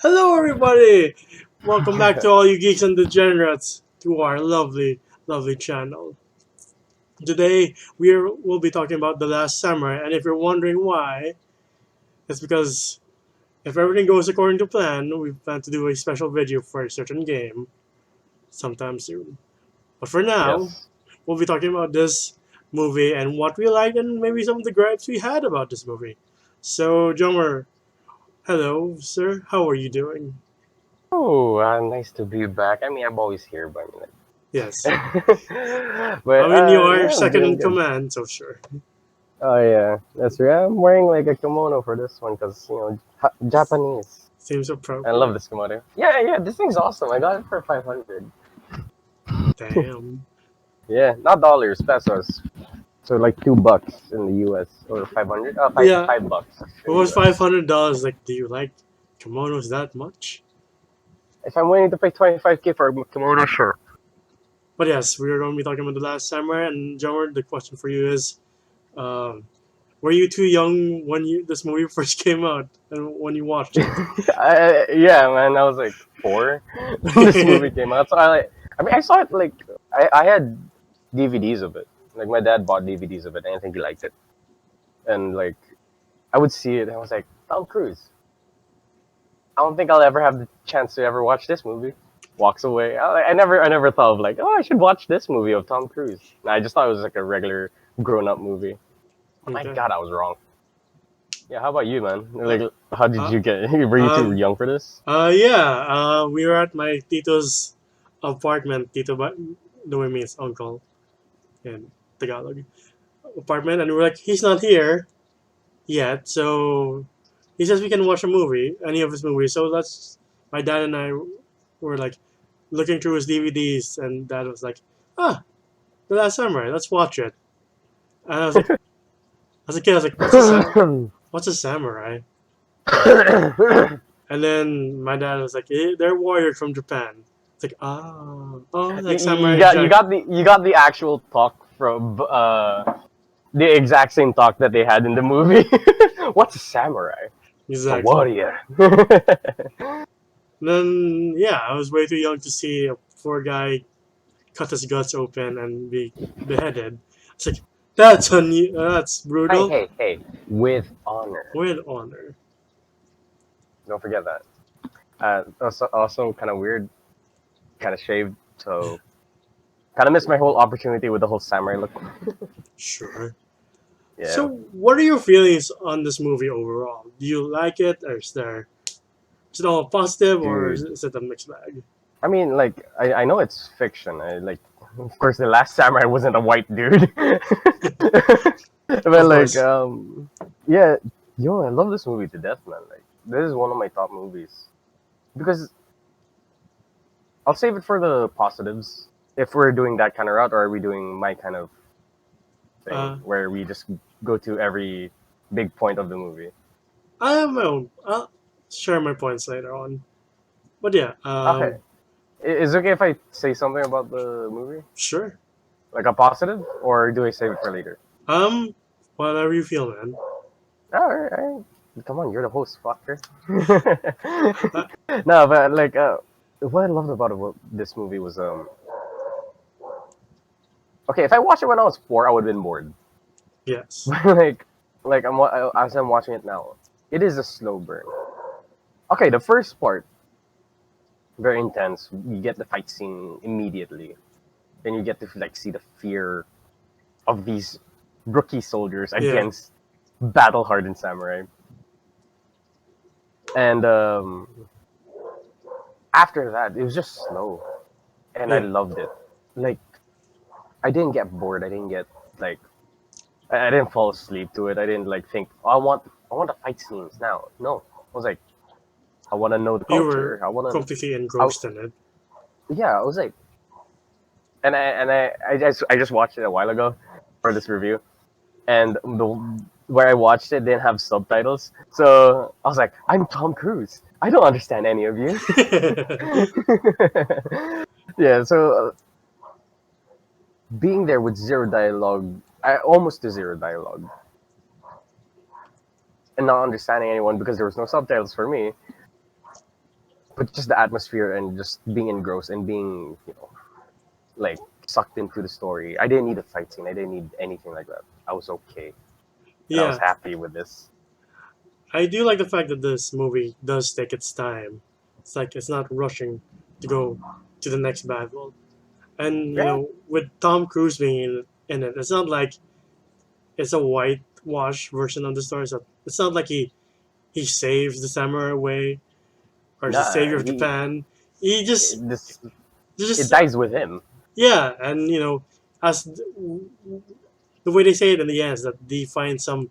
Hello, everybody! Welcome back to all you geeks and degenerates to our lovely, lovely channel. Today, we'll be talking about The Last Samurai, and if you're wondering why, it's because if everything goes according to plan, we plan to do a special video for a certain game sometime soon. But for now, Yes. we'll be talking about this movie and what we liked and maybe some of the gripes we had about this movie. So, Jomer, hello, sir. How are you doing? Oh, nice to be back. I mean, I'm always here, but Yes. but I mean, you are yeah, I'm second good. I'm in good. command, so sure. Oh yeah, that's right. I'm wearing like a kimono for this one because Japanese. Seems I love appropriate. this kimono. Yeah, yeah, this thing's awesome. I got it for 500. Damn. Yeah, not dollars, pesos. So like $2 in the U.S. or 500. Five Yeah, $5 what in the was U.S. $500? Like, do you like kimonos that much? If I'm willing to pay 25K for a kimono, sure. But yes, we are going to be talking about The Last Samurai, and Jomar, the question for you is, um, were you too young when this movie first came out and when you watched it? Yeah, man, I was like 4 when this movie came out. So I mean, I saw it like I had DVDs of it. Like my dad bought DVDs of it, and I think he liked it. And like I would see it, and I was like, Tom Cruise. I don't think I'll ever have the chance to ever watch this movie. Walks away. I never thought of like, oh, I should watch this movie of Tom Cruise. I just thought it was like a regular grown-up movie. My Okay. God, I was wrong. Yeah, how about you, man? Uh, Like, how did uh, you get? Were you too um, young for this? yeah, we were at my tito's apartment, tito, but the way means uncle in Tagalog apartment, and we were like, he's not here yet, so he says we can watch a movie, any of his movies. So that's my dad and I were like looking through his DVDs, and dad was like, "Ah, The Last Samurai, let's watch it." And I was like, as a kid, I was like, What's a samurai?" And then my dad was like, "They're warriors from Japan." It's like, oh, you, like you Samurai got you Jack. got the you got the actual talk from the exact same talk that they had in the movie. What's a samurai? A Exactly. warrior. And then yeah, I was way too young to see a poor guy cut his guts open and be beheaded. It's like that's Hey, brutal. hey, hey! With honor. With honor. Don't forget that. Also kind of weird, kind of shaved, so kind of missed my whole opportunity with the whole samurai look. Sure. So, Yeah. what are your feelings on this movie overall? Do you like it, or is it all positive, or Dude. is it a mixed bag? I mean, like, I know it's fiction. Of course, the last samurai wasn't a white dude. But Of like, course. yeah, yo, I love this movie to death, man. Like, this is one of my top movies because I'll save it for the positives. If we're doing that kind of route, or are we doing my kind of thing Uh, where we just go to every big point of the movie? I have my own. I'll share my points later on. But yeah, Okay, is it okay if I say something about the movie, sure. like a positive, or do I save it for later? Um, Whatever you feel, man. All right. Come on, you're the host, fucker. Uh, No, but like, what I loved about this movie was okay. If I watched it when I was 4, I would have been bored. yes. But like as I'm watching it now, it is a slow burn. Okay, the first part very intense. You get the fight scene immediately, then you get to like see the fear of these rookie soldiers Yeah. against battle hardened samurai, and after that, it was just slow, and I Yeah. loved it. Like I didn't get bored. I didn't get like I didn't fall asleep to it. I didn't like think, oh, I want the fight scenes now. No, I was like, I want to know the You were culture. I want to, completely I, engrossed in it. yeah. I was like, and I just watched it a while ago for this review, and the where I watched it didn't have subtitles, so I was like, I'm Tom Cruise. I don't understand any of you. Yeah, so being there with zero dialogue, almost to zero dialogue, and not understanding anyone because there was no subtitles for me, but just the atmosphere and just being engrossed and being, like sucked into the story. I didn't need a fight scene. I didn't need anything like that. I was okay, and I was Yeah, happy with this. I do like the fact that this movie does take its time. It's like it's not rushing to go to the next battle. And Yeah, with Tom Cruise being in it, it's not like it's a whitewash version of the story. So it's not like he saves the samurai away or is the nah, savior of Japan. He this it just dies with him. yeah, and as the way they say it in the end is that he finds some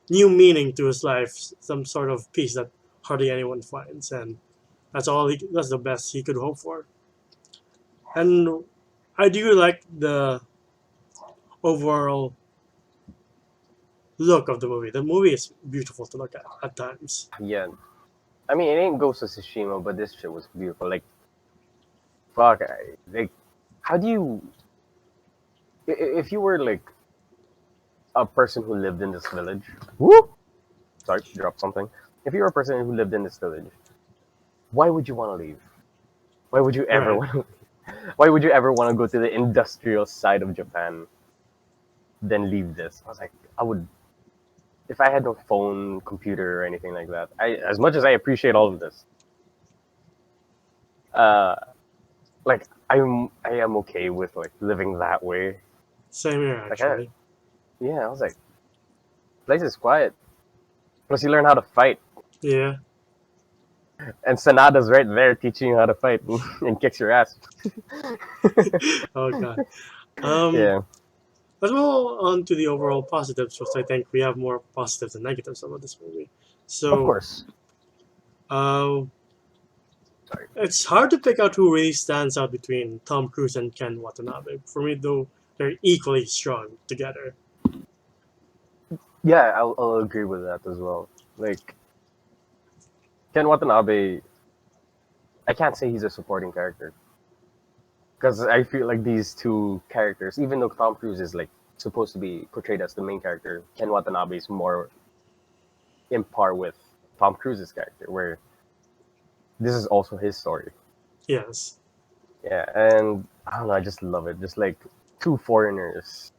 new meaning to his life, some sort of peace that hardly anyone finds, and that's the best he could hope for. And I do like the overall look of the movie. The movie is beautiful to look at times. Yeah, I mean, it ain't Ghost of Tsushima, but this shit was beautiful. Like, fuck, like, how do you, if you were like a person who lived in this village, whoop, sorry, drop something. If you were a person who lived in this village, why would you want to leave? Why would you ever Right. want to? Why would you ever want to go to the industrial side of Japan, then leave this? I was like, I would, if I had no phone, computer, or anything like that. As much as I appreciate all of this, uh, like I am okay with like living that way. Same here, Like, actually. yeah, I was like, place is quiet. Plus, you learn how to fight, Yeah. and Sanada's right there teaching you how to fight and kicks your ass. Oh god. Um, Yeah, let's move on to the overall positives, because I think we have more positives than negatives about this movie. of So, course. uh, Sorry. it's hard to pick out who really stands out between Tom Cruise and Ken Watanabe. For me, though, they're equally strong together. Yeah, I'll agree with that as well. Like Ken Watanabe, I can't say he's a supporting character because I feel like these two characters, even though Tom Cruise is like supposed to be portrayed as the main character, Ken Watanabe is more in par with Tom Cruise's character, where this is also his story. Yes. Yeah, and I don't know, I just love it. Just like two foreigners.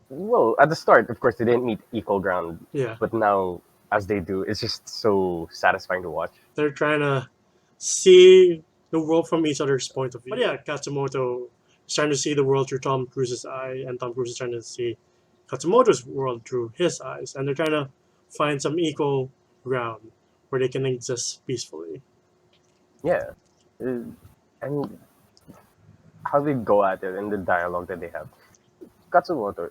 Well, at the start, of course, they didn't meet equal ground, Yeah. but now as they do, it's just so satisfying to watch. They're trying to see the world from each other's point of view. But yeah, Katsumoto is trying to see the world through Tom Cruise's eye, and Tom Cruise is trying to see Katsumoto's world through his eyes, and they're trying to find some equal ground where they can exist peacefully. Yeah, uh, and how they go at it and the dialogue that they have. Katsumoto,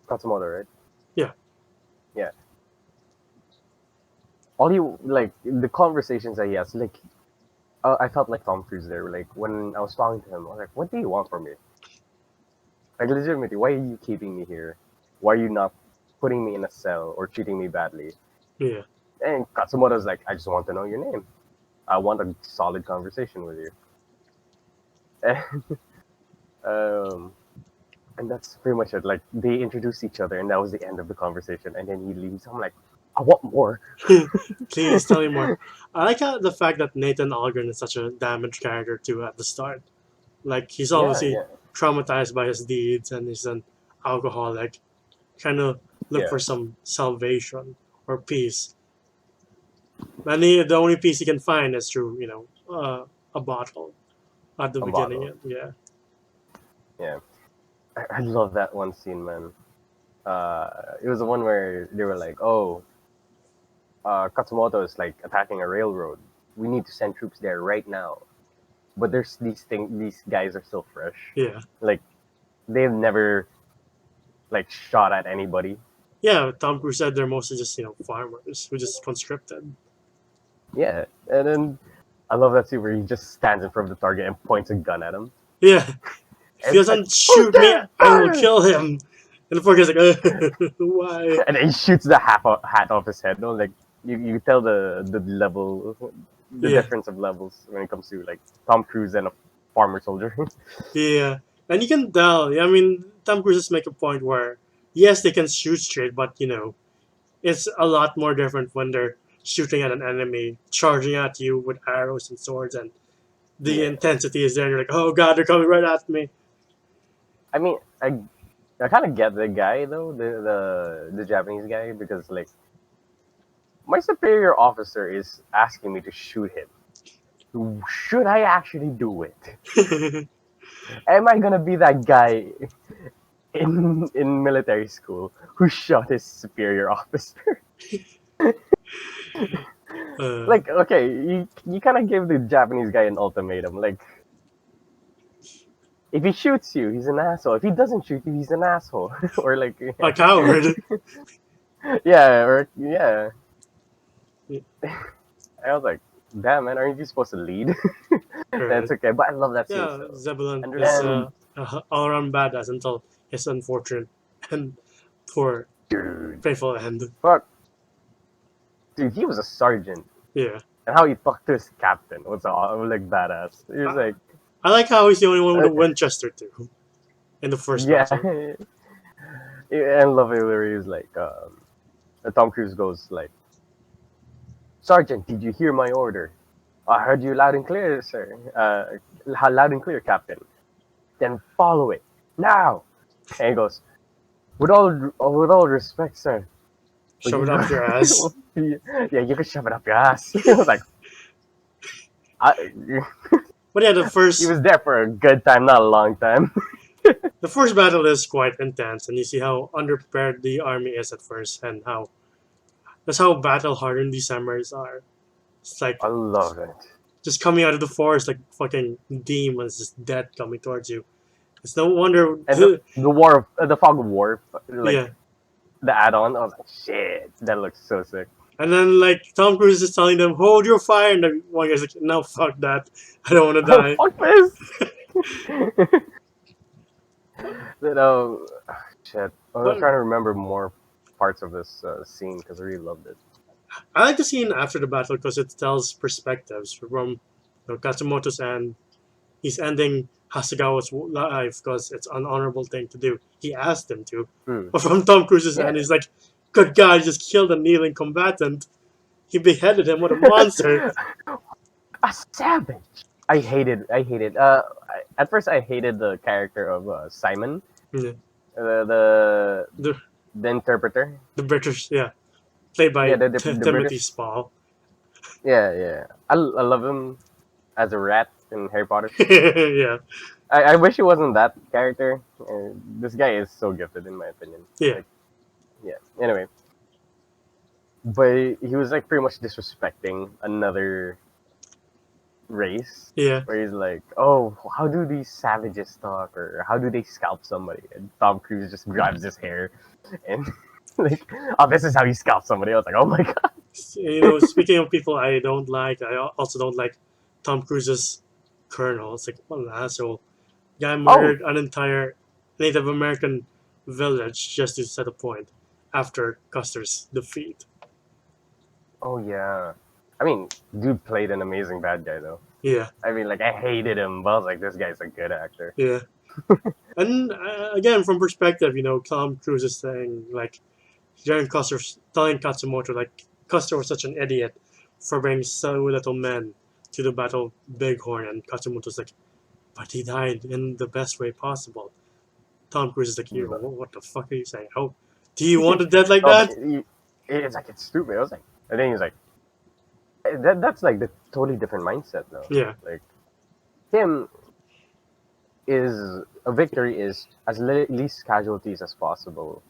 Katsumoto, right? Yeah, Yeah. All you like the conversations that he has, like I felt like Tom Cruise there. Like when I was talking to him, I was like, "What do you want from me? Like legitimately, why are you keeping me here? Why are you not putting me in a cell or treating me badly?" yeah, And Katsumoto's like, "I just want to know your name. I want a solid conversation with you." um, and that's pretty much it. Like they introduced each other, and that was the end of the conversation. And then he leaves. I'm like, I want more. Please tell me more. I like the fact that Nathan Algren is such a damaged character too at the start. Like he's Yeah, obviously yeah, traumatized by his deeds, and he's an alcoholic, trying to look yeah. for some salvation or peace. And the only peace he can find is through a bottle at the A beginning. bottle. Yeah, Yeah, I love that one scene, man. It was the one where they were like, "Oh, Katsumoto is like attacking a railroad. We need to send troops there right now." But there's these guys are still fresh. yeah, Like they've never like shot at anybody. yeah. Tom Cruise said they're mostly just farmers who just conscripted. Yeah, and then I love that scene where he just stands in front of the target and points a gun at him. Yeah, if And he it's like, doesn't "Who's shoot me, there? I will Fire!" kill him. And the poor guy's like, why? And then he shoots the hat off his head. No, like you tell the level, the Yeah, difference of levels when it comes to like Tom Cruise and a farmer soldier. yeah. And you can tell. I mean, Tom Cruise make a point where yes, they can shoot straight, but it's a lot more different when they're shooting at an enemy, charging at you with arrows and swords, and the Yeah. intensity is there. You're like, oh god, they're coming right at me. I mean, I kind of get the guy though, the Japanese guy, because like my superior officer is asking me to shoot him. Should I actually do it? Am I gonna be that guy in military school who shot his superior officer? uh, Like, okay, you kind of gave the Japanese guy an ultimatum. Like, if he shoots you, he's an asshole. If he doesn't shoot you, he's an asshole. Or like, a coward. yeah, or yeah. I was like, damn man, aren't you supposed to lead? That's Right. okay, but I love that scene. Yeah, So. Zebulon is And a all-around badass until his unfortunate and poor, dude, painful end. fuck, dude, he was a sergeant, Yeah. and how he talked to his captain was all like badass. He was like, I like how he's the only one with a Winchester too in the first yeah, battle. and love it where he's like, Tom Cruise goes like, Sergeant, did you hear my order? I heard you loud and clear, sir. Loud and clear, Captain. Then follow it now. And he goes, with all respect, sir. Shove it up your ass. Yeah, you can shove it up your ass. I was like, I, But yeah, he was there for a good time, not a long time. the first battle is quite intense, and you see how underprepared the army is at first, and that's how battle hardened these samurais are. It's like I love it. just coming out of the forest like fucking demons, just dead coming towards you. It's no wonder. And the fog of war, like Yeah, the add-on. I was like, shit, that looks so sick. and then like Tom Cruise is telling them, "Hold your fire," and the one guy's like, "No, fuck that. I don't want to die." Fuck this. But shit. I'm But trying to remember more parts of this scene because I really loved it. I like the scene after the battle because it tells perspectives from Katsumoto's end. He's ending Hasegawa's life because it's an honorable thing to do. He asked him to. Hmm. But from Tom Cruise's Yeah. end, he's like, "Good God, he just killed a kneeling combatant. He beheaded him. What a monster!" A savage. I hated. At first, I hated the character of Simon, Yeah. the The the interpreter. the British, yeah, played by Yeah, the Timothy British. Spall. Yeah. I love him as a rat in Harry Potter. Yeah, I wish he wasn't that character. This guy is so gifted, in my opinion. yeah, Like, yeah. Anyway, but he was like pretty much disrespecting another race. yeah. Where he's like, "Oh, how do these savages talk, or how do they scalp somebody?" And Tom Cruise just grabs his hair, and like, "Oh, this is how you scalp somebody." I was like, "Oh my god!" Speaking of people I don't like, I also don't like Tom Cruise's colonel. It's like, what an asshole. Guy murdered an entire Native American village just to set a point after Custer's defeat. Oh yeah. I mean, dude played an amazing bad guy though. Yeah, I mean, like I hated him, but I was like, this guy's a good actor. yeah. And again, from perspective, Tom Cruise is saying, like, Darren Custer's telling Katsumoto, like, Custer was such an idiot for bringing so little men to the Battle of Bighorn, and Katsumoto's like, but he died in the best way possible. Tom Cruise is like, what the fuck are you saying? Oh, do you want a death like Oh, that? it's like it's stupid. I was like, and then he's like, that's like the totally different mindset though. Yeah, Like him is a victory is as least casualties as possible,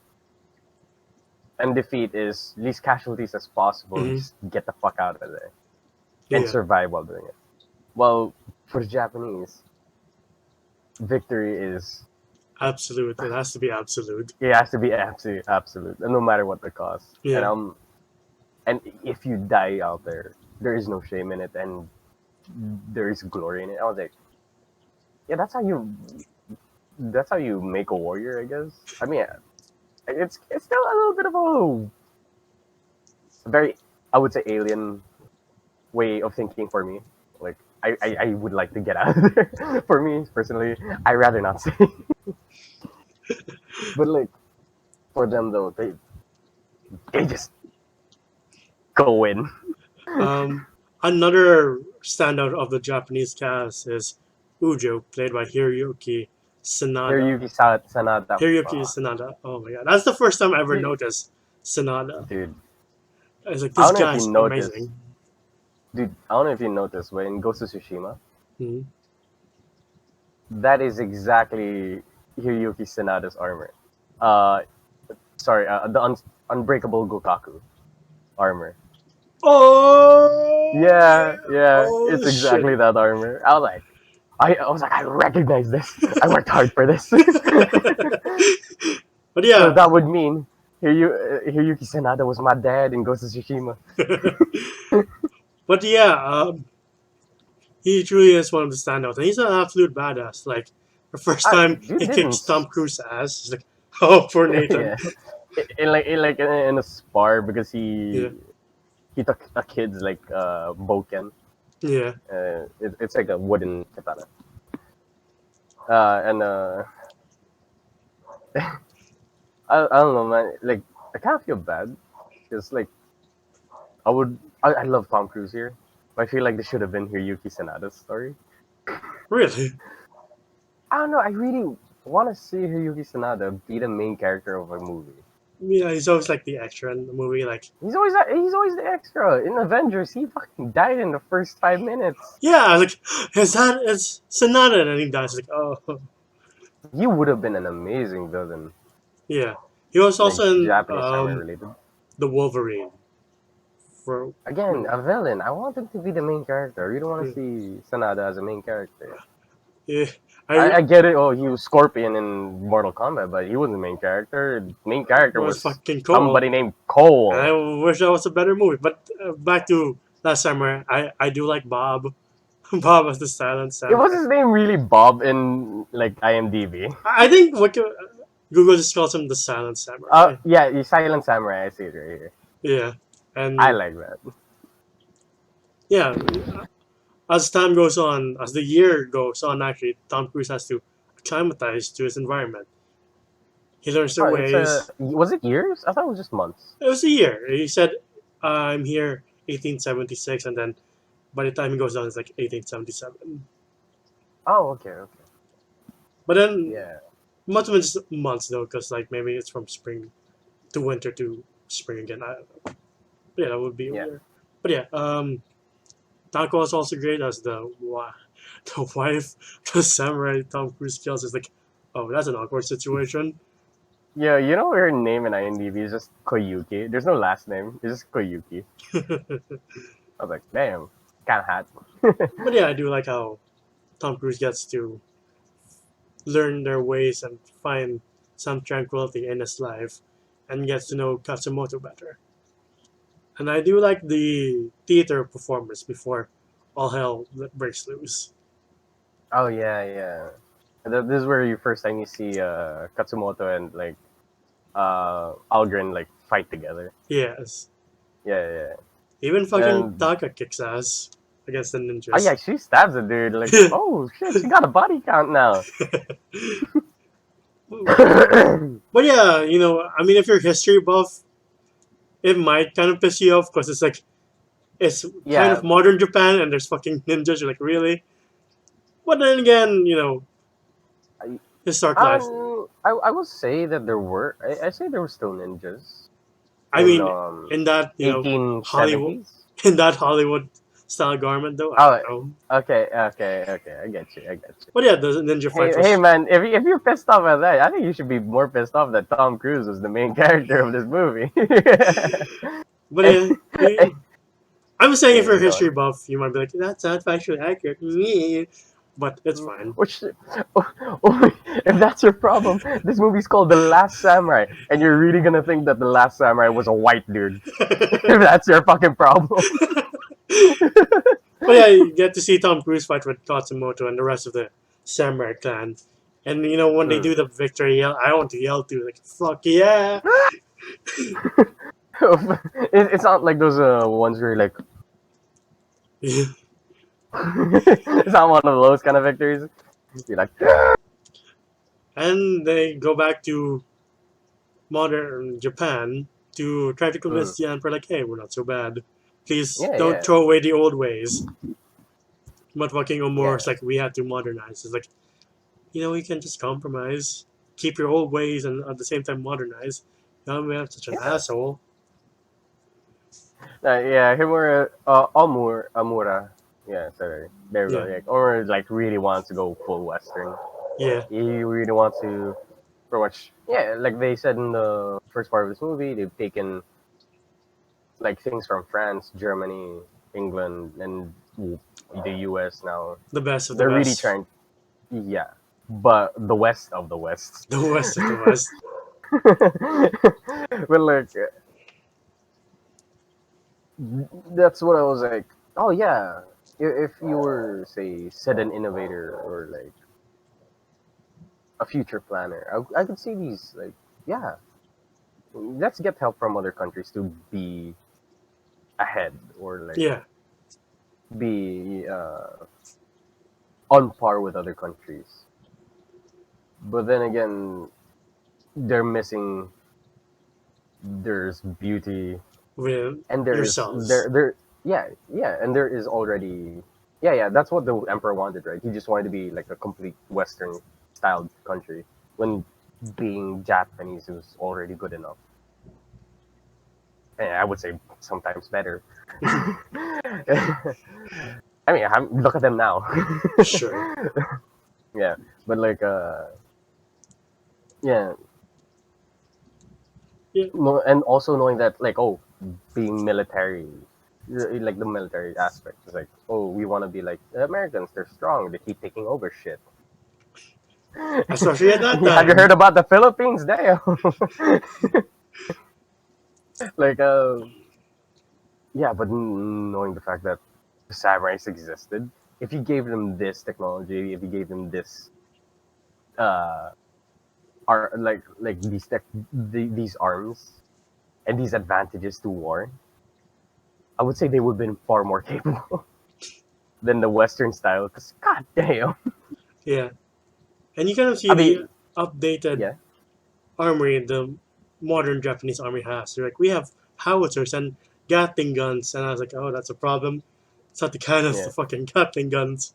and defeat is least casualties as possible. Mhm. Just get the fuck out of there and yeah, survive while doing it. Well, for the Japanese, victory is absolute. It has to be absolute. it has to be absolute, and no matter what the cost. Yeah. And if you die out there is no shame in it, and there is glory in it. I was like, yeah, that's how you make a warrior, I guess. I mean, it's still a little bit of a very, I would say, alien way of thinking for me. Like, I would like to get out of there. For me, personally, I'd rather not say. But, like, for them, though, they just go win. Um, Another standout of the Japanese cast is Ujo, played by Hiroyuki Sanada. Hiroyuki Sanada. Hiroyuki Sanada. Oh my god, that's the first time I ever Dude, noticed Sanada. dude, I was like, I this don't know if you guy's noticed. amazing. Dude, I don't know if you noticed, but in Ghost of Tsushima, Hmm. that is exactly Hiroyuki Sanada's armor. Uh, sorry, the Unbreakable Gokaku armor. Oh, Yeah, yeah, oh it's shit. exactly that armor. I was like, I recognize this. I worked hard for this. But So yeah, that would mean Hiroyuki Sanada was my dad in Ghost of Tsushima. but yeah, he truly is one of the standouts, and he's an absolute badass. Like the first time Dude he kicks didn't. Tom Cruise's ass, he's like, "Oh, poor Nathan." Yeah, in a spar because Yeah, he took a kid's like boken. yeah. It's like a wooden katana. And I don't know, man. Like I kind of feel bad because like I love Tom Cruise here, but I feel like this should have been Hiroyuki Sanada's story. Really? I don't know. I really want to see Hiroyuki Sanada be the main character of a movie. Yeah, he's always like the extra in the movie. Like, He's always the extra in Avengers. He fucking died in the first 5 minutes. yeah, like, is Sonata? And then he dies. Like, oh, He would have been an amazing villain, yeah. He was like also in Japanese samurai related. the Wolverine. For Again, a villain. I want him to be the main character. You don't want to yeah, see Sanada as a main character. yeah. I get it. Oh, he was Scorpion in Mortal Kombat, but he wasn't the main character. The main character was was fucking cool. somebody named And I Cole. wish that was a better movie. But back to Last Summer, I do like Bob. Bob was the silent It was samurai. his name really Bob in like IMDb. I think Google just calls him the silent samurai. Yeah, he's Silent Samurai. I see it right here. Yeah, I and like that. yeah, as time goes on, as the year goes on, actually, Tom Cruise has to acclimatize to his environment. He learns their Oh, it's ways. was it years? I thought it was just months. It was a year. He said, "I'm here, 1876," and then by the time he goes down, it's like 1877. Oh, okay, okay. But then Yeah, must have been just months though, because like maybe it's from spring to winter to spring again. I don't know. But yeah, that would be a yeah. year. But yeah, Taco is also great as the wife, the samurai Tom Cruise kills. Is like, oh, that's an awkward situation. Yeah, you know her name in IMDb is just Koyuki. There's no last name. It's just Koyuki. I was like, damn, kind of hot. But yeah, I do like how Tom Cruise gets to learn their ways and find some tranquility in his life and gets to know Katsumoto better. And I do like the theater performance before all hell breaks loose. Oh yeah, yeah. This is where you first time you see Katsumoto and like Algren like fight together. Yes. Yeah, yeah. Even fucking And Taka kicks ass against the oh yeah, ninjas. she stabs a dude. Like, oh shit, she got a body count now. But yeah, I mean, if you're history buff, it might kind of piss you off because it's like, it's kind Yeah, of modern Japan and there's fucking ninjas. You're like, really? But then again, I, historic life. I will say that there were. I say there were still ninjas I in mean, in that, Hollywood, 1870s. in that Hollywood style garment, though, I Oh, don't know. okay, okay, okay. I get you. I get you. But yeah, the ninja Hey, fight hey, was. man! If you're pissed off at that, I think you should be more pissed off that Tom Cruise was the main character of this movie. But yeah, I'm saying if you're a Go history on. buff, you might be like, that's not factually accurate. Meh. But it's fine. Which, if that's your problem, this movie's called The Last Samurai, and you're really gonna think that The Last Samurai was a white dude. If that's your fucking problem. But yeah, you get to see Tom Cruise fight with Katsumoto and the rest of the samurai clan. And when they Hmm. do the victory yell, I want to yell too, like, fuck yeah! It's not like those ones where like it's not one of those kind of victories. You're like, And they go back to modern Japan to try to hmm. convince the emperor, like, hey, we're not so bad. Please Yeah, don't yeah, throw away the old ways. But fucking Omor yeah. is like, we have to modernize. It's like, you can just compromise, keep your old ways, and at the same time modernize. We have such an Yeah. asshole. Yeah, Himura, Amura. Yeah, sorry. There we go. Yeah, Like, or like really wants to go full Western. yeah, He really wants to, pretty much. Yeah, like they said in the first part of this movie, they've taken like things from France, Germany, England, and the U.S. now. the best of the They're really best, trying. Yeah, but the West of the West. the west of the west. But like, that's what I was like. Oh yeah, if you were say said an innovator or like a future planner, I could see these like yeah. Let's get help from other countries to be ahead or like Yeah, be on par with other countries. But then again, they're missing. There's beauty, with and there's yourselves. yeah, and there is already yeah. That's what the emperor wanted, right? He just wanted to be like a complete Western styled country when being Japanese was already good enough. And I would say sometimes better. I mean, look at them now. Sure. Yeah, but like yeah, Yeah, no, and also knowing that like oh, being military, like the military aspect is like oh, we want to be like the Americans. They're strong. They keep taking over shit. especially at that Have you time. heard about the Philippines? Damn. Like yeah, but knowing the fact that the samurais existed, if you gave them this technology, if you gave them this uh are like these arms and these advantages to war, I would say they would have been far more capable than the Western style. Because god damn, Yeah, and you kind of see I the mean, updated yeah, armory the modern Japanese army has. They're like, we have howitzers and Gatling guns, and I was like, oh, that's a problem. It's not the kind of yeah, fucking Gatling guns.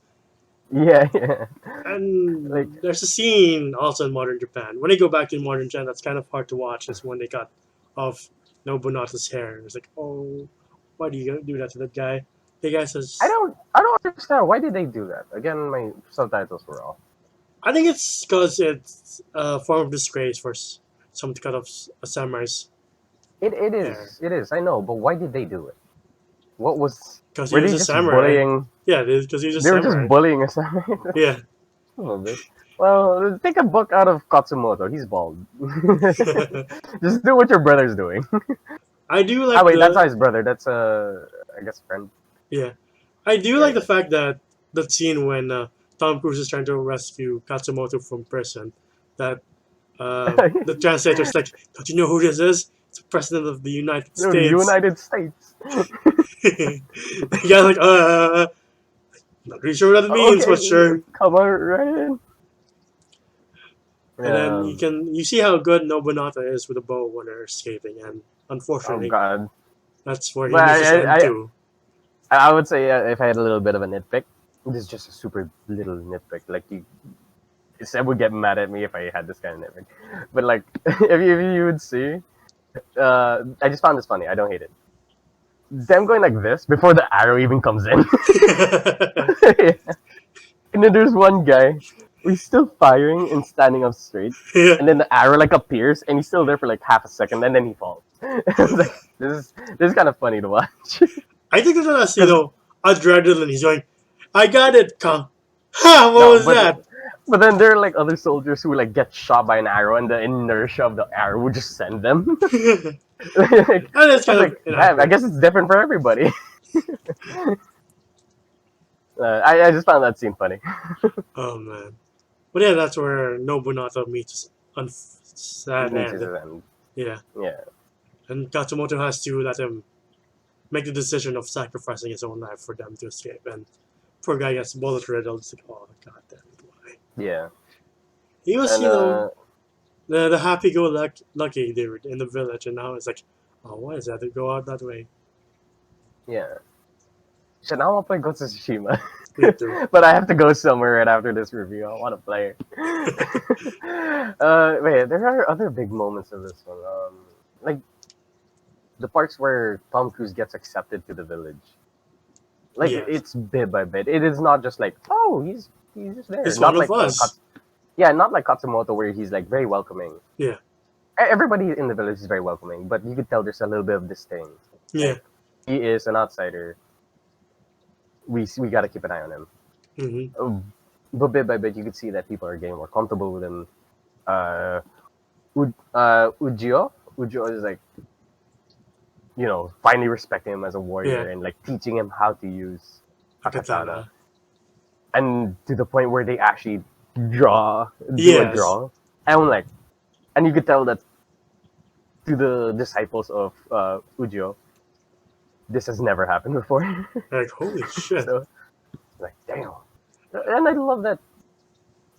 yeah, yeah. Like And there's a scene also in modern Japan. When they go back to modern Japan, that's kind of hard to watch. Is when they cut off Nobunaga's hair. It's like, oh, why do you do that to that guy? The guy says, I don't understand why did they do that. Again, my subtitles were off. I think it's because it's a form of disgrace for some to cut off a samurai's hair. It is. I know, but why did they do it? What was? Because he Were was they a just samurai. bullying? Yeah, because he was a They were just samurai. bullying a samurai. Yeah. A little bit. Well, take a book out of Katsumoto. He's bald. Just do what your brother's doing. I do Ah, like wait, that's not the his brother. That's I guess friend. yeah. I do Yeah, like the yeah. fact that that scene when Tom Cruise is trying to rescue Katsumoto from prison. That the translator's like, "Don't you know who this is? It's the president of the United No, the States." United States. The guy's like, not really sure what that means, Okay, but sure. come on, right in. And then Um, you see how good Nobunaga is with a bow when they're escaping, and oh unfortunately, God. that's where he But meets his end I, too. I would say if I had a little bit of a nitpick, this is just a super little nitpick. Like you, Seb would get mad at me if I had this kind of nitpick. But like, if you would see, I just found this funny. I don't hate it. Them going like this before the arrow even comes in. And then there's one guy. He's still firing and standing up straight. Yeah. And then the arrow like appears and he's still there for like half a second and then he falls. I was like, this is kind of funny to watch. I think that's Because adrenaline. He's going, I got it, Kong. Ha! What no, was that? but then there are like other soldiers who like get shot by an arrow and the inertia of the arrow would just send them. And Like, it's I was kind of like, damn, I inaccurate. guess it's different for everybody. I just found that scene funny. Oh man. But yeah, that's where Nobunaga meets sad Meets his end. end. Yeah. Yeah. And Katsumoto has to let him make the decision of sacrificing his own life for them to escape. And poor guy gets bullet riddled. It's like, oh god damn it, why? Yeah. He was, And the happy-go-lucky dude in the village, and now it's like, oh, why is that to go out that way? Yeah. So now I'll play Ghost of Tsushima. Me too. But I have to go somewhere right after this review. I want to play it. Wait, there are other big moments of this one. Like the parts where Tom Cruise gets accepted to the village. Like Yes. it's bit by bit. It is not just like, oh, he's just there. He's one Not of like us. yeah, not like Katsumoto where he's like very welcoming. Yeah. Everybody in the village is very welcoming, but you could tell there's a little bit of disdain. Yeah. Like he is an outsider. We gotta keep an eye on him. Hmm. But bit by bit, you could see that people are getting more comfortable with him. Uh, Ujio is like, finally respecting him as a Yeah. warrior and like teaching him how to use A a katana, katana. and to the point where they actually do a Yes. draw, and like, and you could tell that to the disciples of Ujio, this has never happened before. Like, holy shit. So like, damn, and I love that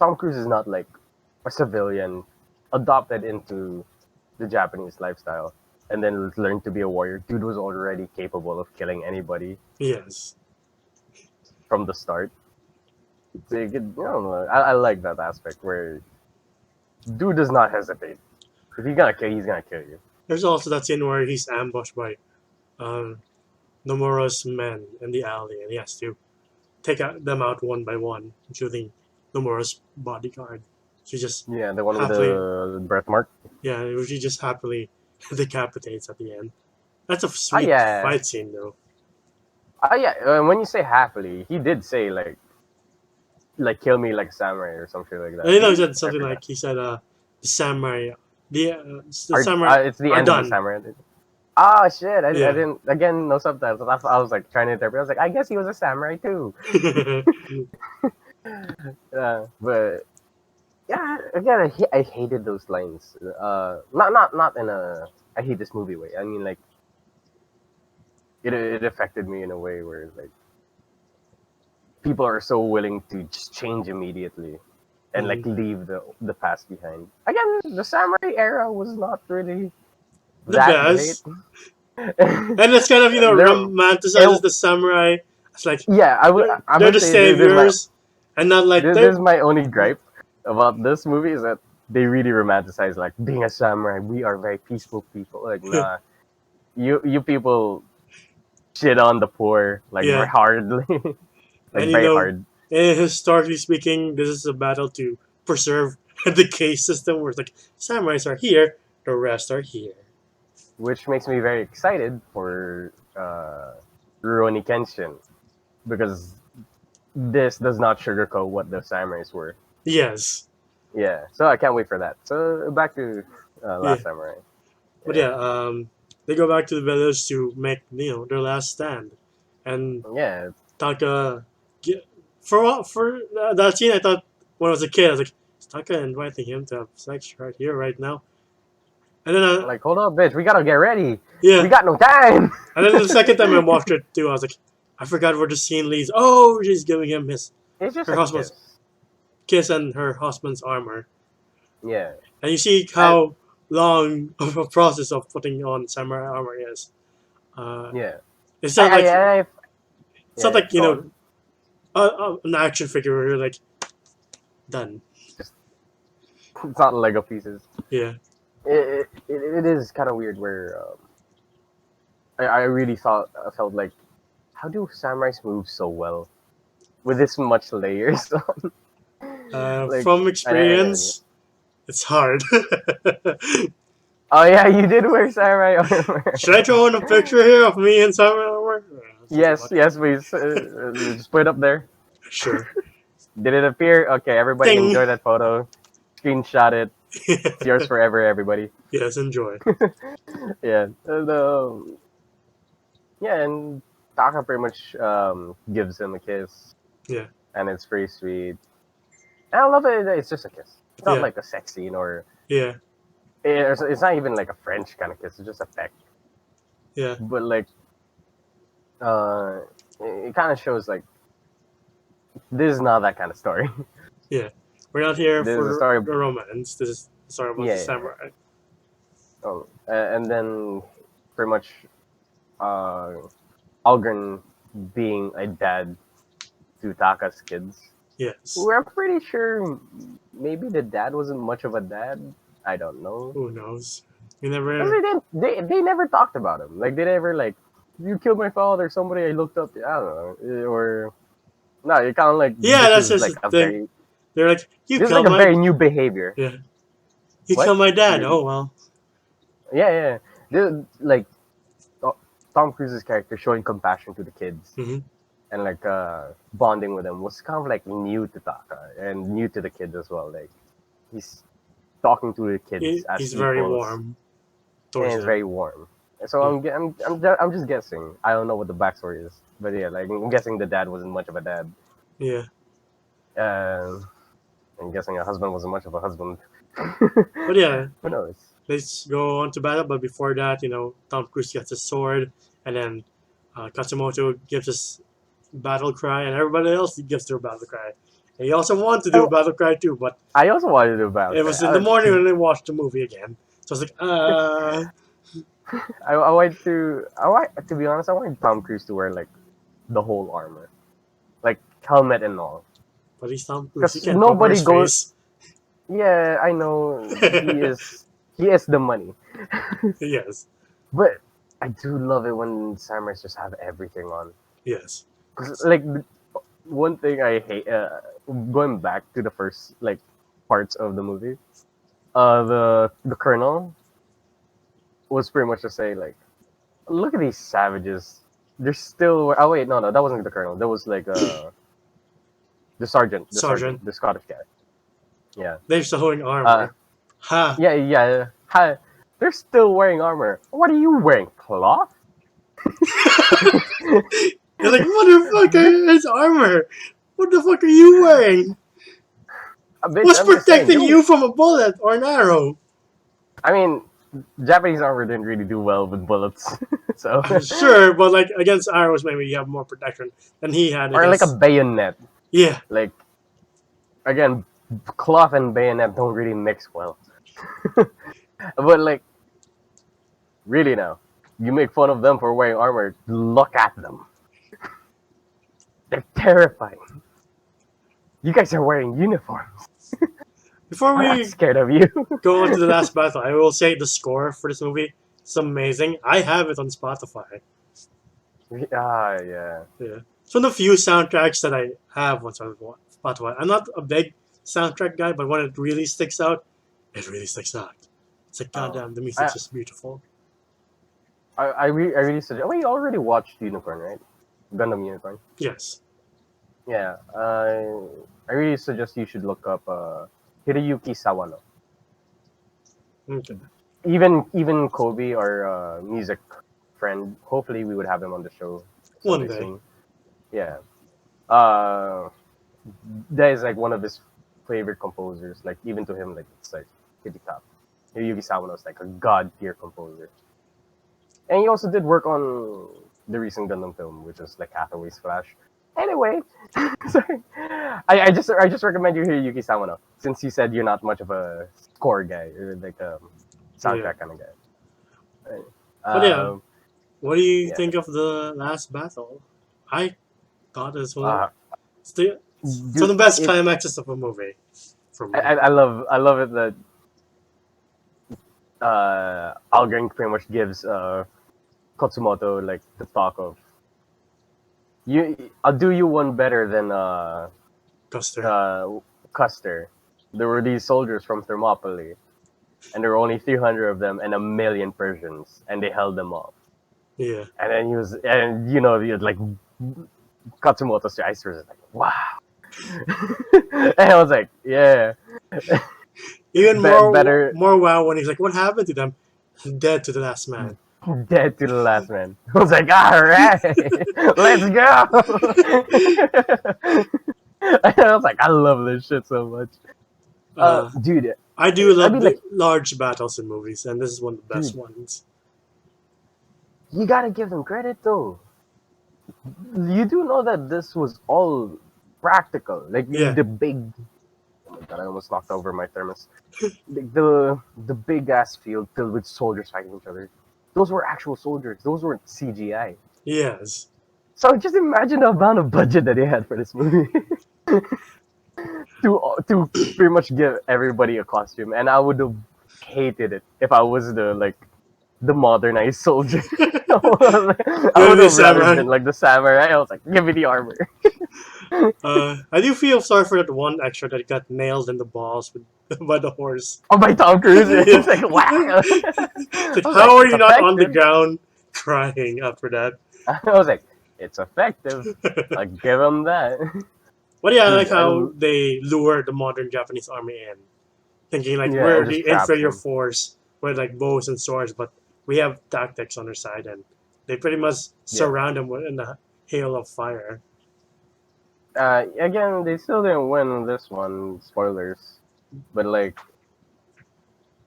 Tom Cruise is not like a civilian adopted into the Japanese lifestyle and then learned to be a warrior. Dude was already capable of killing anybody Yes. from the start. So you could, I like that aspect where dude does not hesitate. If he's gonna kill you, he's gonna kill you. There's also that scene where he's ambushed by um, Nomura's men in the alley, and he has to take them out one by one, including Nomura's bodyguard. She just Yeah, the one with happily, the birthmark. yeah, she just happily decapitates at the end. That's a Ah, sweet yeah. fight scene, though. Ah, yeah. When you say happily, he did say like kill me like a samurai or something like And you know, he that. said I something forgot. like, he said, the samurai, the samurai It's the are end of the done. samurai. Oh shit! I Yeah. didn't. Again, no subtitles. I was like trying to interpret. I was like, I guess he was a samurai too. But yeah, again, I hated those lines. Not in a I hate this movie way. I mean, like it affected me in a way where like people are so willing to just change immediately and like Mhm. leave the past behind. Again, the samurai era was not really The that great. best. And it's kind of, there, romanticizes it, the samurai. It's like, yeah, I they're would the say this is saviors, and not like this they're. is my only gripe about this movie is that they really romanticize like being a samurai. We are very peaceful people. Like nah, you people shit on the poor like very Yeah. hardly, like And very hard, historically speaking, this is a battle to preserve the caste system where it's like, samurais are here, the rest are here. which makes me very excited for Rurouni Kenshin because this does not sugarcoat what the samurais were. Yes. Yeah, so I can't wait for that. So back to Yeah. Last Samurai. But Yeah, yeah, they go back to the village to make, their last stand. And yeah, Taka, for that scene, I thought when I was a kid, I was like, is Taka inviting him to have sex right here, right now? And then, like hold up, bitch, we gotta get ready. We yeah, got no time. and then the second time I watched it too, I was like, I forgot where the scene leads. Oh, she's giving him It's just her a husband's kiss. kiss and her husband's armor, Yeah, and you see I, how long of a process of putting on samurai armor is. Uh, yeah. it's not like it's not Yeah. like Go on. an action figure where you're like done. Just it's not Lego pieces. Yeah, It is kind of weird where I really thought I felt like how do samurais move so well with this much layers on? Like from I never knew. experience, it's hard. Oh yeah, you did wear samurai armor. Should I throw in a picture here of me in samurai armor? That's not too Yes, much. yes, please. Just put it up there. Sure. Did it appear? Okay, everybody Ding. enjoy that photo. Screenshot it. It's yours forever, everybody. Yes, enjoy. Yeah. Yeah, and Taka pretty much gives him a kiss, Yeah, and it's pretty sweet. And I love it. That it's just a kiss. It's not yeah, like a sex scene or yeah, it's not even like a French kind of kiss. It's just a peck. yeah, But like, uh, it kind of shows like this is not that kind of story. yeah. We're not here This is a for story. the romance. This is a story about the Yeah, yeah. samurai. And then pretty much uh, Algren being a dad to Taka's kids. Yes. Who I'm pretty sure maybe the dad wasn't much of a dad. I don't know. Who knows? You Cause never. they never talked about him. Like they never like you killed my father. Somebody I looked up to. I don't know. Or no, you kind of like Yeah, this that's is just like the a thing. very They're like, you this is like killed a my. very new behavior. Yeah. You What? killed my dad. Oh well. Yeah, yeah. Like Tom Cruise's character showing compassion to the kids Hmm. and like bonding with them was kind of like new to Taka and new to the kids as well. Like he's talking to the kids as He's very equals warm and towards it's very them. warm. So Yeah. I'm just guessing. I don't know what the backstory is, but yeah, like I'm guessing the dad wasn't much of a dad. Yeah. Uh, I'm guessing a husband wasn't much of a husband. But yeah, Who knows? let's go on to battle. But before that, Tom Cruise gets his sword, and then Katsumoto gives his battle cry, and everybody else gives their battle cry. And he also wanted to do a I, battle cry too, but I also wanted to do battle it cry. was in the morning when I watched the movie again. So I was like, I want to be honest. I want Tom Cruise to wear like the whole armor, like helmet and all. but he's Tom Cruise. He Because can't cover nobody his goes. face. Yeah, I know he is the money, Yes, but I do love it when samurais just have everything on. yes. 'Cause, like one thing I hate, going back to the first like parts of the movie, the colonel was pretty much to say like, look at these savages. They're still. Oh wait, no, that wasn't the colonel. That was like Sergeant, the Scottish guy. Yeah. they're still wearing Uh, armor. Ha! yeah. Hi. They're still wearing armor. What are you wearing? Cloth? You're like, motherfucker, it's armor. What the fuck are you wearing? Bitch, What's I'm just saying. protecting you from a bullet or an arrow? I mean, Japanese armor didn't really do well with bullets, so Sure, but like against arrows, maybe you have more protection than he had or like a against. bayonet. Yeah, Like again, cloth and bayonet don't really mix well. But like, really now, you make fun of them for wearing armor. Look at them. They're terrifying. You guys are wearing uniforms. before I'm not we scared of you. go on to the last battle, I will say the score for this movie is amazing. I have it on Spotify. Yeah. Yeah, it's one of the few soundtracks that I have on Spotify. I'm not a big soundtrack guy, but when it really sticks out, it really sticks out. It's like, Oh, goddamn, the music's I just beautiful. I really suggest. Oh, you already watched Unicorn, right? Gundam Unicorn. Yes. Yeah. I really suggest you should look up Hiroyuki Sawano. Okay. Even Kobe, our music friend. Hopefully, we would have him on the show One someday day. soon. Yeah. Uh, that is like one of his favorite composers. Like even to him, like it's like tippy top. Hiroyuki Sawano is like a god tier composer, and he also did work on the recent Gundam film, which is like Hathaway's Flash. Anyway, sorry. I just recommend you Hiroyuki Sawano since you said you're not much of a score guy or like a Yeah. soundtrack kind of guy. But yeah, Um, what do you yeah. think of the last battle? I thought Uh, it's one of the dude, best it climaxes of a movie for me. I love it that Algren pretty much gives Kotsumoto like the talk of I'll do you one better than Custer. uh, Custer. There were these soldiers from Thermopylae, and there were only 300 of them and a million Persians, and they held them off. Yeah. And then he was like Katsumoto's eyes were like, wow. And I was like, yeah, Even more better more wow when he's like, what happened to them? Dead to the last man. dead to the last man. I was like, all right, let's go. And I was like, I love this shit so much. Uh, Dude, I do I love mean, like, large battles in movies, and this is one of the best dude, ones. you gotta give them credit though. You do know that this was all practical. Like Yeah. the big. Oh my god! I almost knocked over my thermos. The big ass field filled with soldiers fighting each other. Those were actual soldiers. Those weren't CGI. Yes. So just imagine the amount of budget that they had for this movie to pretty much give everybody a costume, and I would have hated it if I was the modernized soldier. I would Really have rather samurai. been like the samurai. I was like, give me the armor. I do feel sorry for that one extra that got nailed in the balls with, by the horse. Oh, by Tom Cruise. Yeah. It's like, wow. It's I like, was like, how are it's you not on the effective. ground crying after that? I was like, it's effective. Like, give him that. But yeah, I like Dude, how they lure the modern Japanese army in, thinking like yeah, we're and the just traps inferior him. force with like bows and swords, but we have tactics on our side, and they pretty much Yeah. surround them in the hail of fire. Again, they still didn't win this one. Spoilers. But like,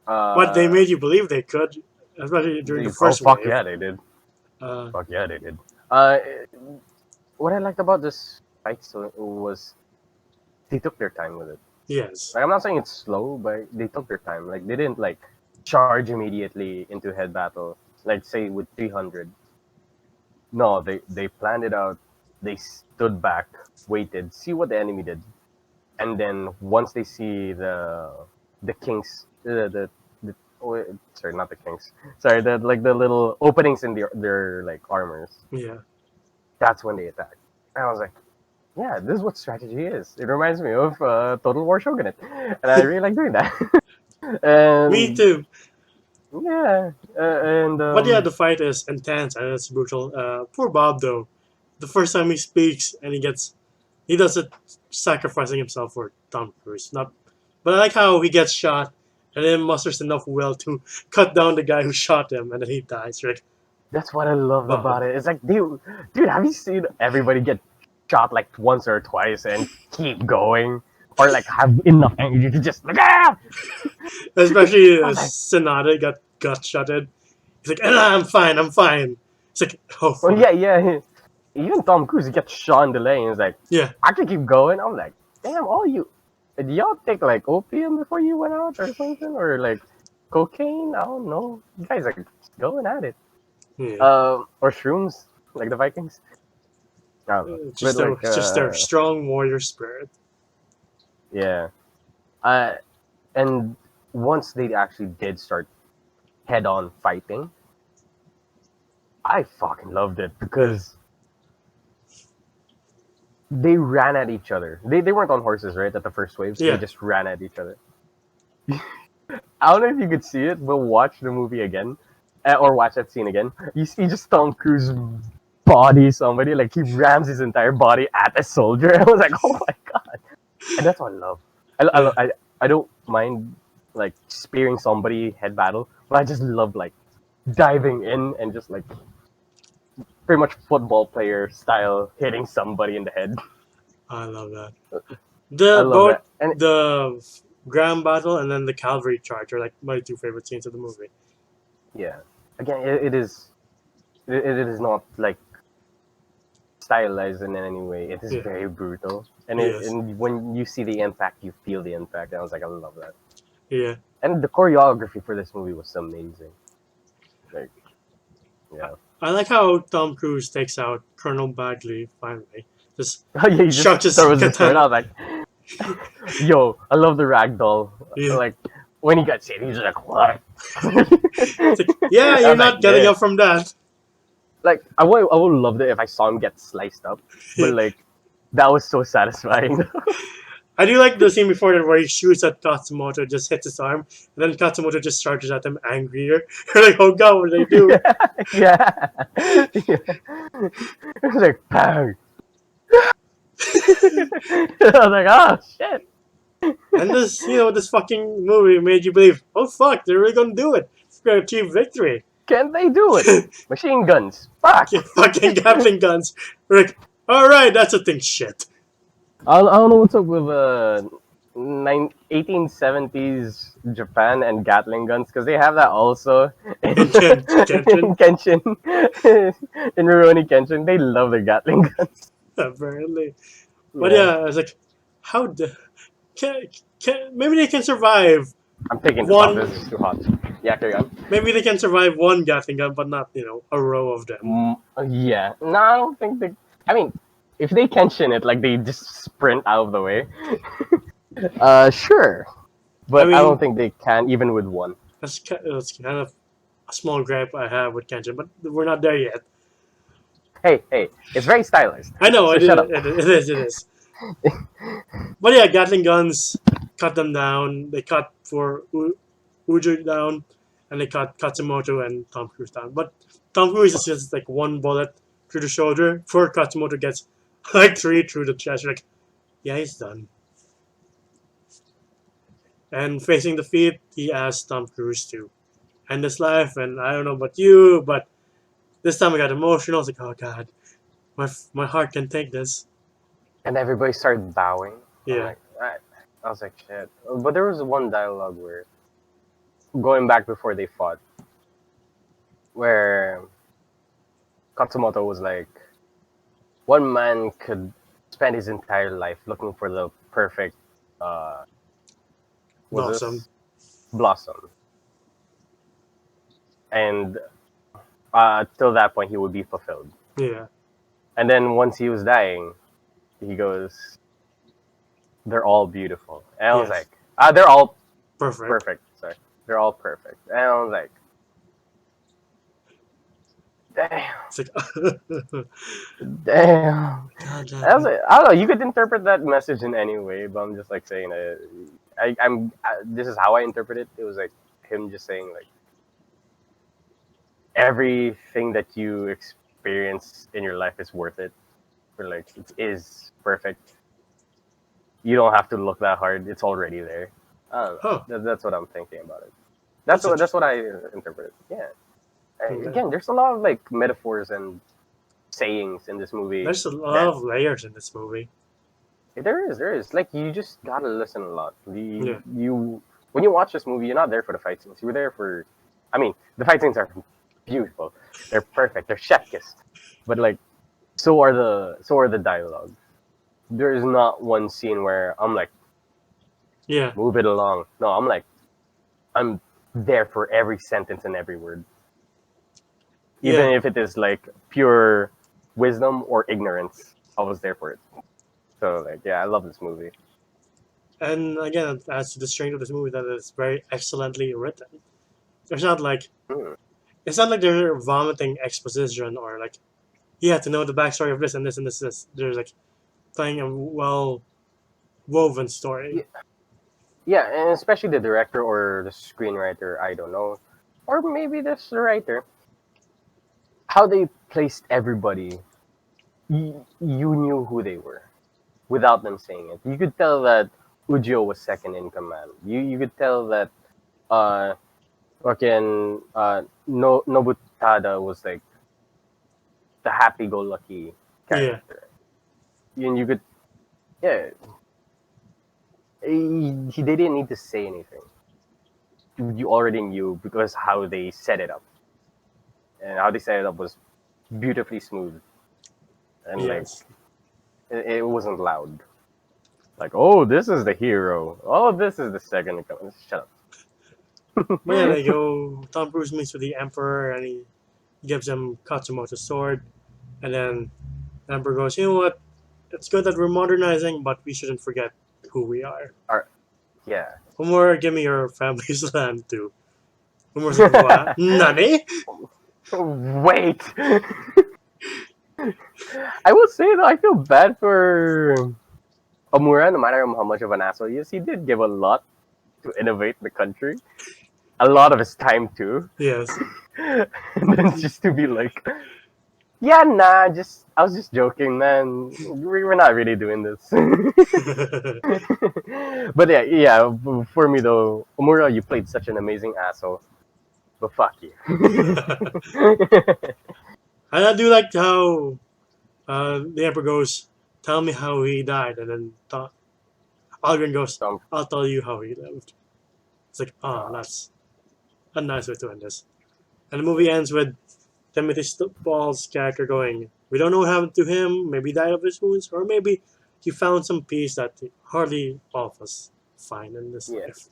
But they uh, made you believe they could, especially during the oh first fuck wave. yeah, they did. Uh, Fuck yeah, they did. Uh, what I liked about this fight was they took their time with it. yes. Like, I'm not saying it's slow, but they took their time. Like they didn't like charge immediately into head battle. Like say with 300. No, they planned it out. They stood back, waited, see what the enemy did, and then once they see the kings, the oh, sorry, not the kings, sorry, the little openings in their like armors. Yeah. That's when they attack. And I was like, yeah, this is what strategy is. It reminds me of Total War Shogunate, and I really like doing that. Me And too. yeah, and But yeah, the fight is intense and it's brutal. Poor Bob though. The first time he speaks and he does it sacrificing himself for Tom Cruise. Not, but I like how he gets shot and then musters enough will to cut down the guy who shot him and then he dies. You're like, that's what I loved Bob. about it. It's like, dude, have you seen everybody get shot like once or twice and keep going, or like have enough energy to just like ah? Especially I was like, Sonata got shotted. He's like, I'm fine, I'm fine. It's like, oh well, fuck. yeah. Even Tom Cruise, he gets shot in the lane. He's like, Yeah. I can keep going. I'm like, damn, all you, did y'all take like opium before you went out or something, or like cocaine? I don't know. You guys are going at it. Yeah. Or shrooms, like the Vikings. I don't know. But like, Just a strong warrior spirit. yeah. And once they actually did start head-on fighting, I fucking loved it because they ran at each other. They weren't on horses, right? At the first waves, Yeah. they just ran at each other. I don't know if you could see it, but watch the movie again, or watch that scene again. You see just Tom Cruise body somebody, like he rams his entire body at a soldier. I was like, oh my god, and that's what I love. I don't mind like spearing somebody head battle, but I just love like diving in and just like pretty much football player style hitting somebody in the head. I love that. I The love both that, and the ground battle and then the cavalry charge are like my two favorite scenes of the movie. yeah, again, it is not like stylized in any way. It is Yeah. very brutal, and Yes. and when you see the impact, you feel the impact. And I was like, I love that. Yeah. And the choreography for this movie was amazing. Like, yeah. I like how Tom Cruise takes out Colonel Bagley finally. Just Oh yeah, he just shouts his throws his sword. I katana. was like, yo, I love the ragdoll. Yeah. Like when he got hit, he's just like, what? It's like, yeah, I you're was not like, getting yeah. up from that. Like I would love it if I saw him get sliced up, but like that was so satisfying. I do like the scene before that where he shoots at Katsumoto, just hits his arm, and then Katsumoto just charges at him angrier. You're like, oh god, what did they do? yeah. It was like bang. I was like, oh shit. And this fucking movie made you believe, oh fuck, they're really gonna do it. They're gonna achieve victory. Can they do it? Machine guns. Fuck. Yeah, fucking Gatling guns. We're like, alright, that's a thing. Shit. I don't know what's up with 1870s Japan and Gatling guns because they have that also in, Genshin, in Kenshin, in Rurouni Kenshin. They love their Gatling guns. apparently. But yeah, I was like, how the maybe they can survive I'm taking this off. one This is too hot. Yeah, carry on. Maybe they can survive one Gatling gun, but not a row of them. Yeah. No, I don't think they. I mean, if they Kenshin it, like they just sprint out of the way. Sure, I but I don't mean, think they can even with one. that's kind of a small gripe I have with Kenshin, but we're not there yet. Hey, hey, it's very stylized. I know So it shut is. up. It is. But yeah, Gatling guns cut them down. They cut for Uju down, and they cut Katsumoto and Tom Cruise down. But Tom Cruise is just like one bullet through the shoulder. Poor Katsumoto gets like three through the chest. Like, yeah, he's done. And facing defeat, he asked Tom Cruise to end his life. And I don't know about you, but this time I got emotional. I was like, oh god, my heart can take this. And everybody started bowing. I'm Yeah. like, I was like, shit. But there was one dialogue where, going back before they fought, where Katsumoto was like, one man could spend his entire life looking for the perfect, was Blossom. this blossom, and till that point he would be fulfilled. Yeah. And then once he was dying, he goes, "They're all beautiful," and I was Yes. like, "They're all Perfect. perfect." Sorry, they're all perfect, and I was like, "Damn, It's like, damn." God I was damn. like, I don't know. You could interpret that message in any way, but I'm just like saying that. This is how I interpret it. It was like him just saying like everything that you experience in your life is worth it. Or like it is perfect. You don't have to look that hard. It's already there. I don't know. Huh. That's what I'm thinking about it. That's That's what I interpret. Yeah. Okay. Again, there's a lot of like metaphors and sayings in this movie. There's a lot That of layers in this movie. there is. Like you just gotta listen a lot. Yeah. You when you watch this movie, you're not there for the fight scenes. You're there for. I mean, the fight scenes are beautiful. They're perfect. They're chef kissed. But like, so are the dialogue. There is not one scene where I'm like, Yeah. move it along. No, I'm there for every sentence and every word, even Yeah. if it is like pure wisdom or ignorance. I was there for it. So like, yeah, I love this movie. And again, it adds to the strength of this movie that it's very excellently written. There's not like Hmm. it's not like they're vomiting exposition or like you have to know the backstory of this and this and this. This. There's like playing a well woven story. Yeah, and especially the director or the screenwriter, I don't know, or maybe the writer, how they placed everybody. You knew who they were without them saying it. You could tell that Ujio was second in command. You could tell that fucking no Nobutada was like the happy-go-lucky Yeah. character. And you could, yeah, they didn't need to say anything. You already knew because how they set it up, and how they set it up was beautifully smooth, and like Yes. it wasn't loud. Like, oh, this is the hero. Oh, this is the second. Shut up. But yeah, they go. Tom Cruise meets with the Emperor and he gives him Katsumoto's sword, and then the Emperor goes, "You know what? It's good that we're modernizing, but we shouldn't forget who we are. Yeah. Humor, give me your family's land too." Humor's like, "What? Nani?" Wait. I will say though, I feel bad for Omura, no matter how much of an asshole he is. He did give a lot to innovate the country. A lot of his time too. Yes. And then just to be like, yeah, nah, I was just joking, man. We're not really doing this. But yeah. For me though, Omura, you played such an amazing asshole. But fuck you. And I do like how the Emperor goes, "Tell me how he died," and then Algren goes, Um, "I'll tell you how he lived." It's like, oh, uh, that's a nice way to end this. And the movie ends with Timothy Ball's character going, "We don't know what happened to him. Maybe he died of his wounds, or maybe he found some peace that hardly all of us find in this yeah. life."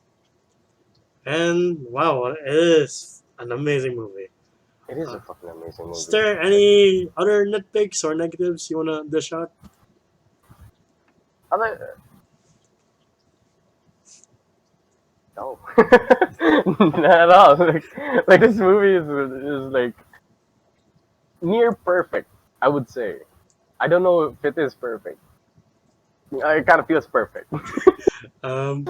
And wow, it is an amazing movie. It is a Uh, fucking amazing is movie. there Like, any other nitpicks or negatives you wanna dish out? other no, not at all. Like this movie is like near perfect. I would say. I don't know if it is perfect. It kind of feels perfect. Um,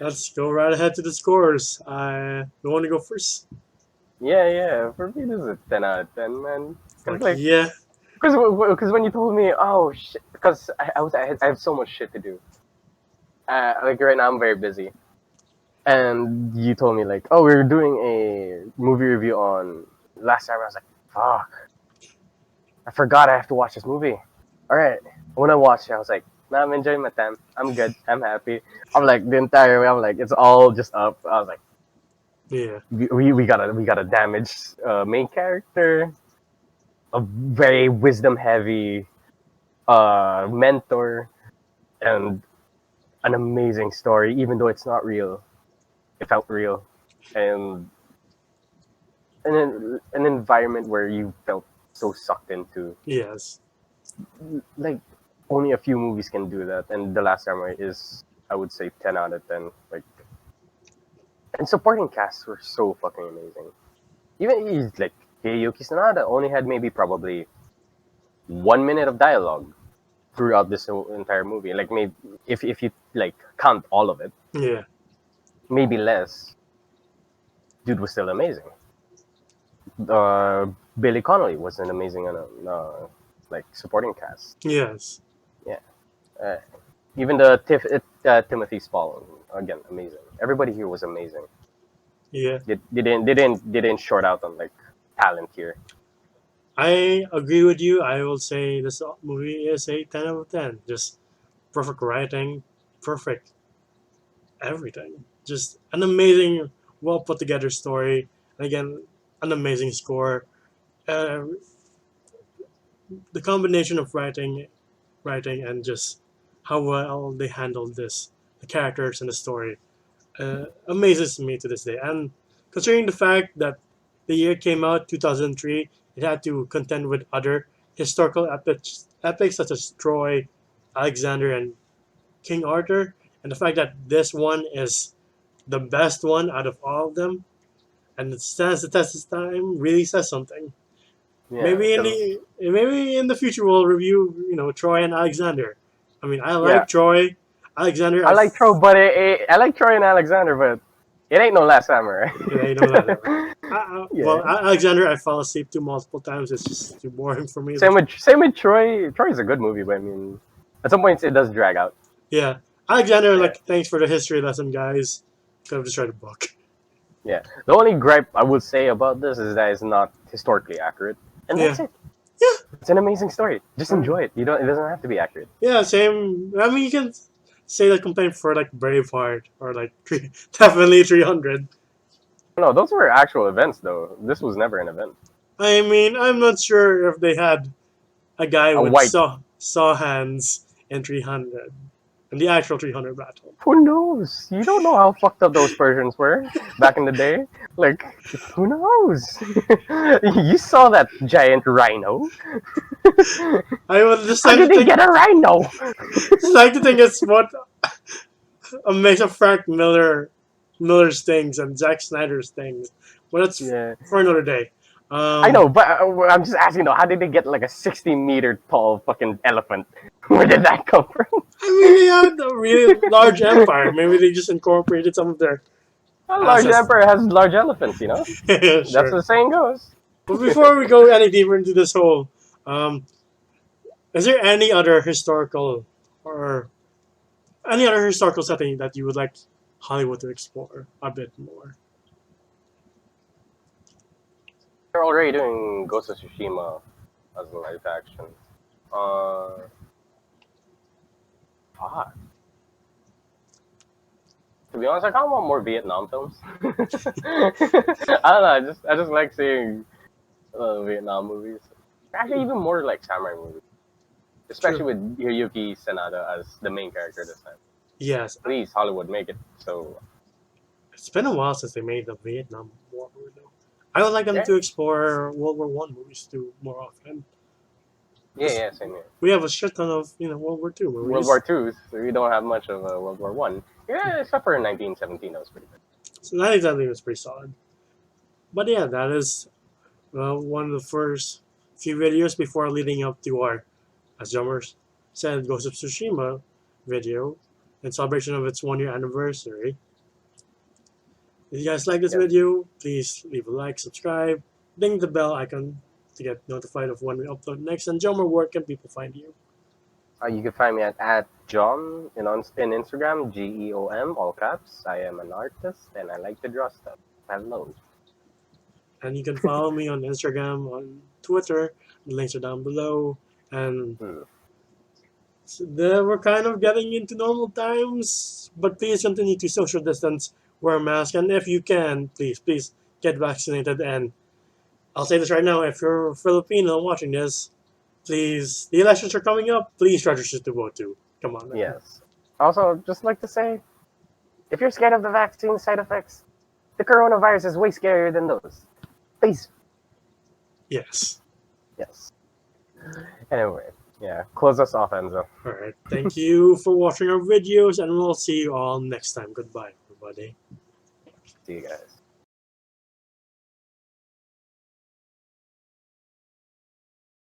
let's go right ahead to the scores. I you want to go first? Yeah, yeah. For me, this is a 10 out of 10, man. Cause Like, like, yeah, cause when you told me, oh shit, because I have so much shit to do. Like right now, I'm very busy, and you told me like, oh, we're doing a movie review on last time. I was like, fuck, I forgot I have to watch this movie. All right, when I watched it, I was like, nah, I'm enjoying my time. I'm good. I'm happy. I'm like the entire way. I'm like, it's all just up. I was like, yeah, we got a damaged main character, a very wisdom heavy mentor, and an amazing story. Even though it's not real, it felt real, and an environment where you felt so sucked into. yes, Like only a few movies can do that, and The Last Samurai is, I would say, 10 out of 10. Like, and supporting casts were so fucking amazing. Even he's like Hideyuki Sanada only had maybe probably 1 minute of dialogue throughout this whole entire movie. Like maybe if you like count all of it, yeah, maybe less. Dude was still amazing. Billy Connolly was an amazing like supporting cast. yes, Yeah. Uh, Even the Timothy Spall, again, amazing. Everybody here was amazing. yeah. They didn't short out on like talent here. I agree with you. I will say this movie is a 10 out of 10. Just perfect writing, perfect everything. Just an amazing, well put together story. And again, an amazing score. Uh, the combination of writing, and just how well they handled this, the characters and the story, amazes me to this day. And considering the fact that the year came out 2003, it had to contend with other historical epics such as Troy, Alexander, and King Arthur, and the fact that this one is the best one out of all of them, and it stands the test of time, really says something. Yeah, Maybe in the future we'll review Troy and Alexander. I mean, I yeah. like Troy, Alexander. I like Troy, but I like Troy and Alexander, but it ain't no Last Samurai. that. Well, Yeah. Alexander, I fell asleep to multiple times. It's just too boring for me. Same with Troy. Troy is a good movie, but I mean, at some points it does drag out. Yeah, Alexander. Yeah, Like, thanks for the history lesson, guys. Could have just read a book. yeah. The only gripe I would say about this is that it's not historically accurate, and Yeah, that's it. yeah, It's an amazing story. Just um, enjoy it. You don't. It doesn't have to be accurate. yeah. Same. I mean, you can say that complaint for like Braveheart or like definitely 300. No, those were actual events, though. This was never an event. I mean, I'm not sure if they had a guy A with white. saw hands in 300 in the actual 300 battle. Who knows? You don't know how fucked up those Persians were back in the day. Like, who knows? You saw that giant rhino. I would just How like to did they think, get a rhino? just like to think it's what a mix of Frank Miller's things and Zack Snyder's things. But that's Yeah, for another day. I Um, know, but I'm just asking though. How did they get like a 60-meter tall fucking elephant? Where did that come from? I mean, they had a really large empire. Maybe they just incorporated some of their A large assets. emperor has large elephants, you know. That's Sure. the saying goes. But before we go any deeper into this whole, um, is there or any other historical setting that you would like Hollywood to explore a bit more? They're already doing Ghost of Tsushima as a live action. Uh, fuck. To be honest, I kind of want more Vietnam films. I don't know. I just like seeing Vietnam movies. Actually, even more like samurai movies, especially True. with Hiroyuki Sanada as the main character this time. Yes, Please, Hollywood, make it so It's been a while since they made the Vietnam War movie, though. I would like them Yeah, to explore World War One movies too more often. yeah, 'Cause yeah, same here. we have a shit ton of World War Two World War movies. Two, so we don't have much of a World War One. Yeah, except for 1917, that was pretty good. So that exactly was pretty solid. But yeah, that is one of the first few videos before leading up to our, as Jummers said, Ghost of Tsushima video in celebration of its 1 year anniversary. If you guys like this Yes. video, please leave a like, subscribe, ding the bell icon to get notified of when we upload next. And Jomar, where can people find you? You can find me at Jom in Instagram, GEOM, all caps. I am an artist and I like to draw stuff. Hello. And you can follow me on Instagram, on Twitter. The links are down below. And Hmm. we're kind of getting into normal times, but please continue to social distance, wear a mask, and if you can, please get vaccinated. And I'll say this right now: if you're Filipino watching this, please, the elections are coming up. Please register to vote too. Come on, man. Yes. Also, just like to say, if you're scared of the vaccine side effects, the coronavirus is way scarier than those. Please. Yes. Yes. Anyway, yeah. Close us off, Enzo. All right. Thank you for watching our videos, and we'll see you all next time. Goodbye, everybody. See you guys.